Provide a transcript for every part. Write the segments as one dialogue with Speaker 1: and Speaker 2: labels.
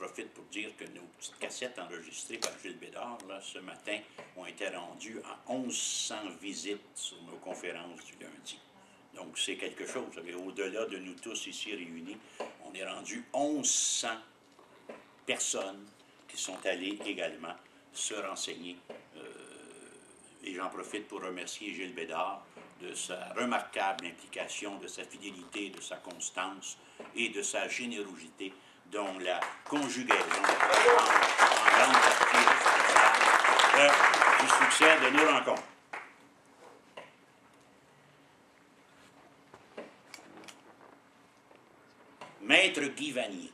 Speaker 1: profite pour dire que nos petites cassettes enregistrées par Gilles Bédard, là, ce matin, ont été rendues à 1100 visites sur nos conférences du lundi. Donc, c'est quelque chose. Vous savez, au-delà de nous tous ici réunis, on est rendu 1100 personnes qui sont allées également se renseigner. Et j'en profite pour remercier Gilles Bédard de sa remarquable implication, de sa fidélité, de sa constance et de sa générosité, dont la conjugaison en grande partie responsable du succès de nos rencontres. Maître Guy Vanier.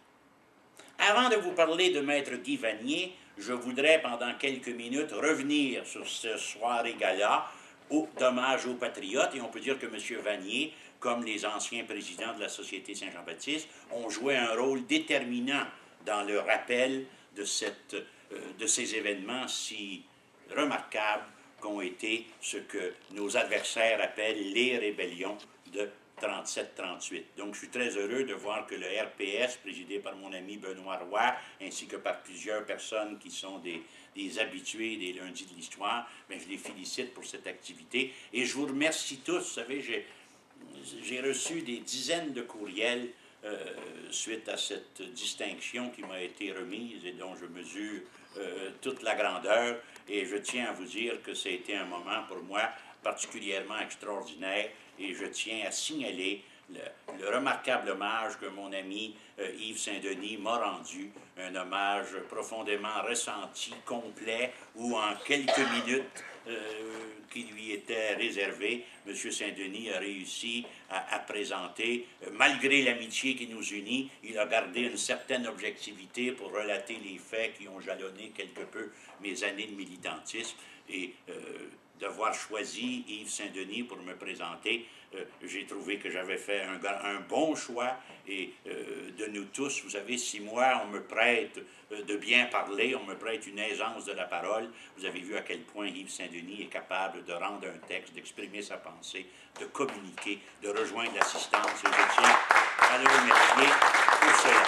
Speaker 1: Avant de vous parler de Maître Guy Vanier, je voudrais pendant quelques minutes revenir sur ce soirée gala d'hommage aux patriotes, et on peut dire que M. Vanier, comme les anciens présidents de la Société Saint-Jean-Baptiste, ont joué un rôle déterminant dans le rappel de ces événements si remarquables qu'ont été ce que nos adversaires appellent les rébellions de 37-38. Donc, je suis très heureux de voir que le RPS, présidé par mon ami Benoît Roy, ainsi que par plusieurs personnes qui sont des habitués des lundis de l'histoire, bien, je les félicite pour cette activité. Et je vous remercie tous. Vous savez, j'ai reçu des dizaines de courriels suite à cette distinction qui m'a été remise et dont je mesure toute la grandeur. Et je tiens à vous dire que ça a été un moment pour moi particulièrement extraordinaire. Et je tiens à signaler le remarquable hommage que mon ami Yves Saint-Denis m'a rendu, un hommage profondément ressenti, complet, où en quelques minutes qui lui étaient réservées, M. Saint-Denis a réussi à présenter, malgré l'amitié qui nous unit, il a gardé une certaine objectivité pour relater les faits qui ont jalonné quelque peu mes années de militantisme. Et d'avoir choisi Yves Saint-Denis pour me présenter, j'ai trouvé que j'avais fait un bon choix, et de nous tous, vous savez, si moi on me prête de bien parler, on me prête une aisance de la parole, vous avez vu à quel point Yves Saint-Denis est capable de rendre un texte, d'exprimer sa pensée, de communiquer, de rejoindre l'assistance, et je tiens à le remercier pour cela.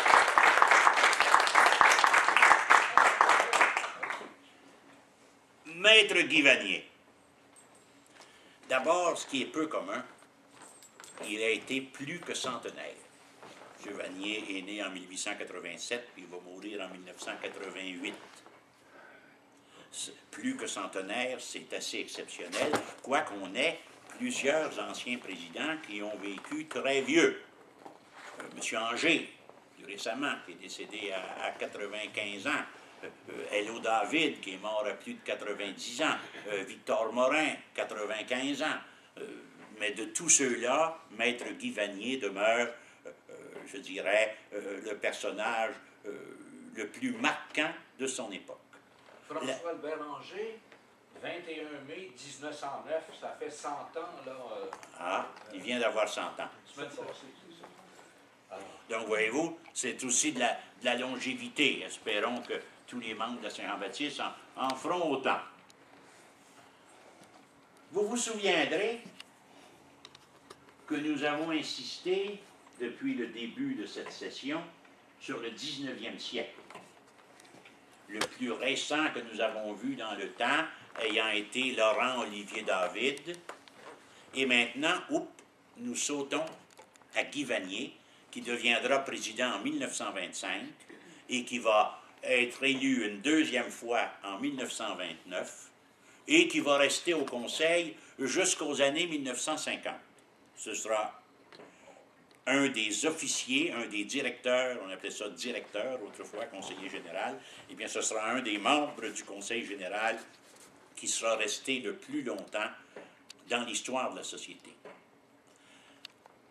Speaker 1: Maître Guy Vanier. D'abord, ce qui est peu commun, il a été plus que centenaire. M. Vanier est né en 1887, puis il va mourir en 1988. Plus que centenaire, c'est assez exceptionnel, quoiqu'on ait plusieurs anciens présidents qui ont vécu très vieux. M. Anger, plus récemment, qui est décédé à 95 ans. Hello David, qui est mort à plus de 90 ans, Victor Morin, 95 ans. Mais de tous ceux-là, Maître Guy Vanier demeure, je dirais, le personnage le plus marquant de son époque.
Speaker 2: François Béranger, 21 mai 1909, ça fait 100 ans, là.
Speaker 1: Il vient d'avoir 100 ans. Donc, voyez-vous, c'est aussi de la longévité. Espérons que tous les membres de Saint-Jean-Baptiste en feront autant. Vous vous souviendrez que nous avons insisté, depuis le début de cette session, sur le 19e siècle. Le plus récent que nous avons vu dans le temps ayant été Laurent-Olivier David. Et maintenant, nous sautons à Guy Vanier, qui deviendra président en 1925 et qui va être élu une deuxième fois en 1929 et qui va rester au Conseil jusqu'aux années 1950. Ce sera un des officiers, un des directeurs, on appelait ça directeur, autrefois conseiller général, et bien ce sera un des membres du Conseil général qui sera resté le plus longtemps dans l'histoire de la société.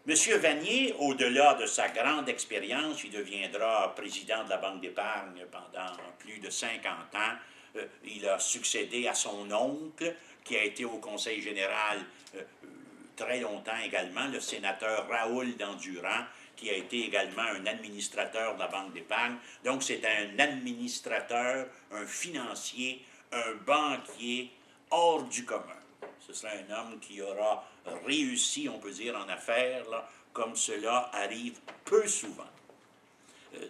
Speaker 1: M. Vanier, au-delà de sa grande expérience, il deviendra président de la Banque d'épargne pendant plus de 50 ans. Il a succédé à son oncle, qui a été au Conseil général très longtemps également, le sénateur Raoul d'Endurant, qui a été également un administrateur de la Banque d'épargne. Donc, c'est un administrateur, un financier, un banquier hors du commun. Ce sera un homme qui aura réussi, on peut dire, en affaires, là, comme cela arrive peu souvent.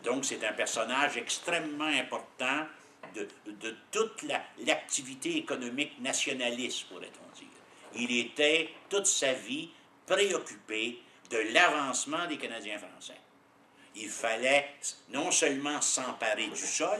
Speaker 1: Donc, c'est un personnage extrêmement important de toute l'activité économique nationaliste, pourrait-on dire. Il était, toute sa vie, préoccupé de l'avancement des Canadiens français. Il fallait non seulement s'emparer du sol,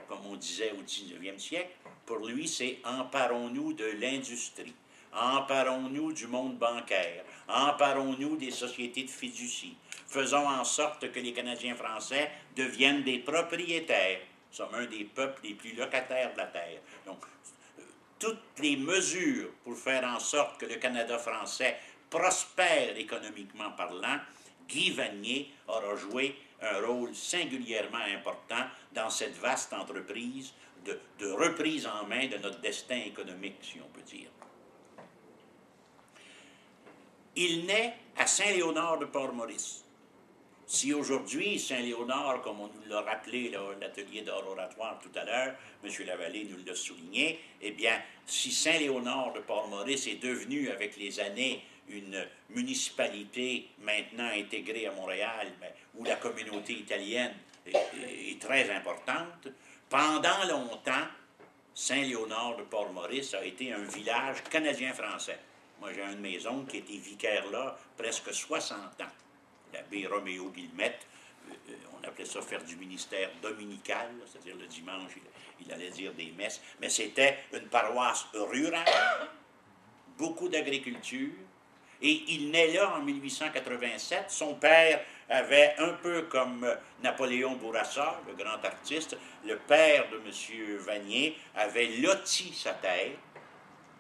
Speaker 1: comme on disait au 19e siècle, pour lui, c'est « emparons-nous de l'industrie ». Emparons-nous du monde bancaire, emparons-nous des sociétés de fiducie, faisons en sorte que les Canadiens français deviennent des propriétaires. Nous sommes un des peuples les plus locataires de la terre. Donc, toutes les mesures pour faire en sorte que le Canada français prospère économiquement parlant, Guy Vanier aura joué un rôle singulièrement important dans cette vaste entreprise de reprise en main de notre destin économique, si on peut dire. Il naît à Saint-Léonard de Port-Maurice. Si aujourd'hui, Saint-Léonard, comme on nous l'a rappelé à l'atelier d'art oratoire tout à l'heure, M. Lavallée nous l'a souligné, eh bien, si Saint-Léonard de Port-Maurice est devenu, avec les années, une municipalité maintenant intégrée à Montréal, mais où la communauté italienne est très importante, pendant longtemps, Saint-Léonard de Port-Maurice a été un village canadien-français. Moi, j'ai un de mes oncles qui était vicaire là presque 60 ans. L'abbé Roméo Guillemette, on appelait ça faire du ministère dominical, c'est-à-dire le dimanche, il allait dire des messes. Mais c'était une paroisse rurale, beaucoup d'agriculture, et il naît là en 1887. Son père avait, un peu comme Napoléon Bourassa, le grand artiste, le père de M. Vanier avait loti sa terre,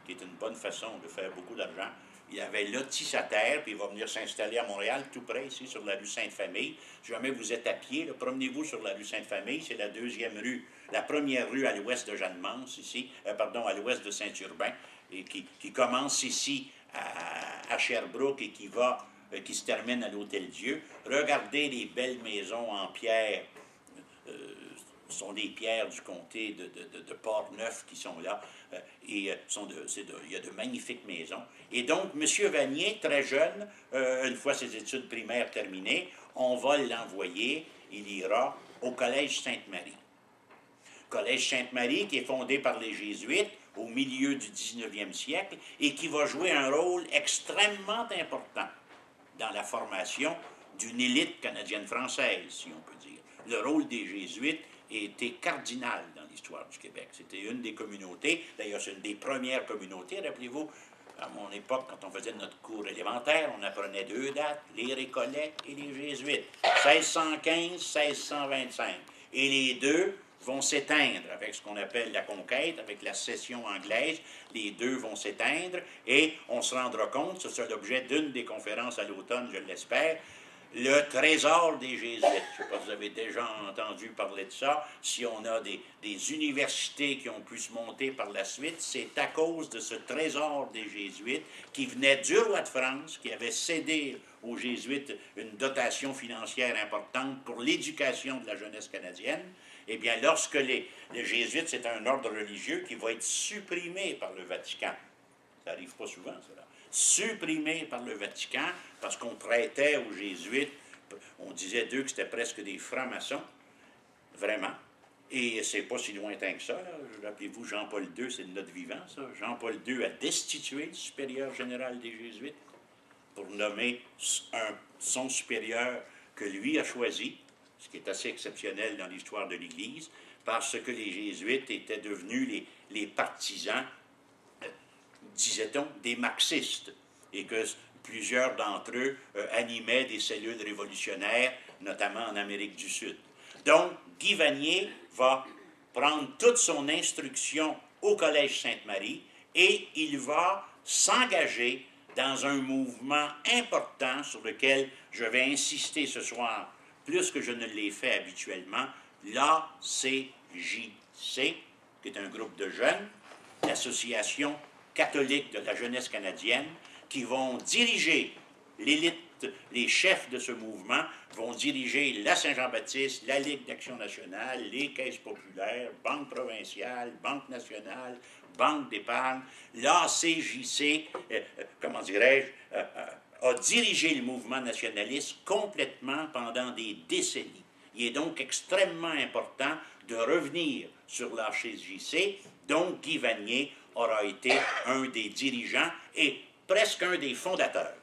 Speaker 1: qui est une bonne façon de faire beaucoup d'argent. Il avait loti sa terre, puis il va venir s'installer à Montréal, tout près, ici, sur la rue Sainte-Famille. Si jamais vous êtes à pied, promenez-vous sur la rue Sainte-Famille, c'est la deuxième rue, la première rue à l'ouest de Jeanne-Mance, ici, à l'ouest de Saint-Urbain, et qui commence ici à Sherbrooke et qui se termine à l'Hôtel-Dieu. Regardez les belles maisons en pierre, ce sont des pierres du comté de Port-Neuf qui sont là, et il y a de magnifiques maisons. Et donc, M. Vanier, très jeune, une fois ses études primaires terminées, on va l'envoyer, il ira au Collège Sainte-Marie. Collège Sainte-Marie qui est fondé par les Jésuites au milieu du 19e siècle et qui va jouer un rôle extrêmement important dans la formation d'une élite canadienne-française, si on peut dire. Le rôle des Jésuites était cardinal dans l'histoire du Québec. C'était une des communautés, d'ailleurs c'est une des premières communautés, rappelez-vous, à mon époque, quand on faisait notre cours élémentaire, on apprenait deux dates, les Récollets et les Jésuites, 1615-1625. Et les deux vont s'éteindre avec ce qu'on appelle la conquête, avec la cession anglaise. Les deux vont s'éteindre et on se rendra compte, ce sera l'objet d'une des conférences à l'automne, je l'espère, le trésor des Jésuites. Je ne sais pas si vous avez déjà entendu parler de ça. Si on a des universités qui ont pu se monter par la suite, c'est à cause de ce trésor des Jésuites qui venait du roi de France, qui avait cédé aux Jésuites une dotation financière importante pour l'éducation de la jeunesse canadienne. Eh bien, lorsque les Jésuites, c'est un ordre religieux qui va être supprimé par le Vatican. Ça n'arrive pas souvent, cela. Supprimé par le Vatican, parce qu'on prêtait aux Jésuites, on disait d'eux que c'était presque des francs-maçons, vraiment. Et c'est pas si lointain que ça. Rappelez-vous, Jean-Paul II, c'est de notre vivant, ça. Jean-Paul II a destitué le supérieur général des Jésuites pour nommer son supérieur que lui a choisi, ce qui est assez exceptionnel dans l'histoire de l'Église, parce que les Jésuites étaient devenus les partisans, disait-on, des marxistes, et que plusieurs d'entre eux animaient des cellules révolutionnaires, notamment en Amérique du Sud. Donc, Guy Vanier va prendre toute son instruction au Collège Sainte-Marie et il va s'engager dans un mouvement important sur lequel je vais insister ce soir, plus que je ne l'ai fait habituellement, l'ACJC, qui est un groupe de jeunes, l'association catholique de la jeunesse canadienne, qui vont diriger l'élite, les chefs de ce mouvement vont diriger la Saint-Jean-Baptiste, la Ligue d'Action nationale, les caisses populaires, Banque provinciale, Banque nationale, Banque d'épargne. L'ACJC, comment dirais-je, a dirigé le mouvement nationaliste complètement pendant des décennies. Il est donc extrêmement important de revenir sur l'HSJC, dont Guy Vanier aura été un des dirigeants et presque un des fondateurs.